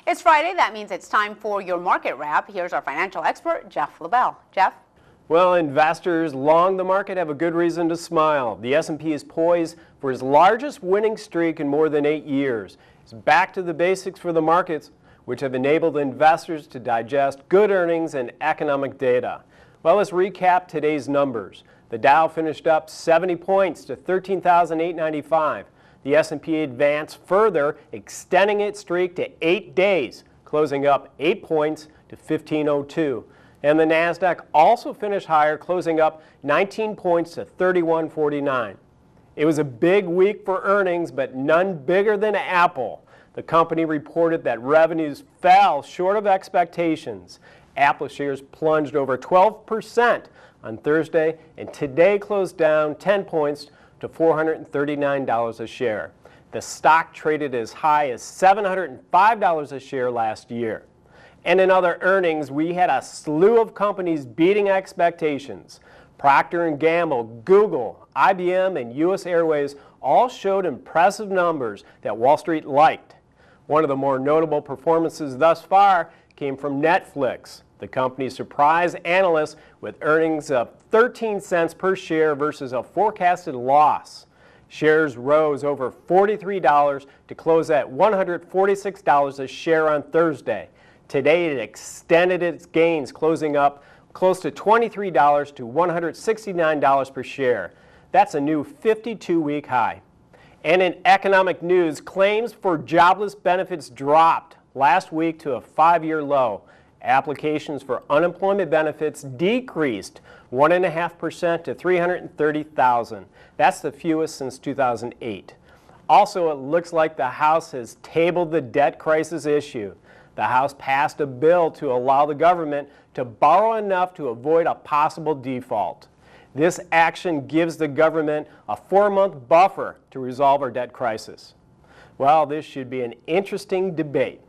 It's Friday. That means it's time for your market wrap. Here's our financial expert, Jeff LaBelle. Jeff? Well, investors long the market have a good reason to smile. The S&P is poised for its largest winning streak in more than 8 years. It's back to the basics for the markets, which have enabled investors to digest good earnings and economic data. Well, let's recap today's numbers. The Dow finished up 70 points to 13,895. The S&P advanced further, extending its streak to 8 days, closing up 8 points to 1502. And the Nasdaq also finished higher, closing up 19 points to 3149. It was a big week for earnings, but none bigger than Apple. The company reported that revenues fell short of expectations. Apple shares plunged over 12% on Thursday, and today closed down 10 points to $439 a share. The stock traded as high as $705 a share last year. And in other earnings, we had a slew of companies beating expectations. Procter & Gamble, Google, IBM, and U.S. Airways all showed impressive numbers that Wall Street liked. One of the more notable performances thus far came from Netflix. The company surprised analysts with earnings of 13 cents per share versus a forecasted loss. Shares rose over $43 to close at $146 a share on Thursday. Today it extended its gains, closing up close to $23 to $169 per share. That's a new 52-week high. And in economic news, claims for jobless benefits dropped last week to a 5-year low. Applications for unemployment benefits decreased 1.5% to 330,000. That's the fewest since 2008. Also, it looks like the House has tabled the debt crisis issue. The House passed a bill to allow the government to borrow enough to avoid a possible default. This action gives the government a 4-month buffer to resolve our debt crisis. Well, this should be an interesting debate.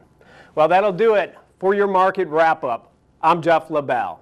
Well, that'll do it for your market wrap-up. I'm Jeff LaBelle.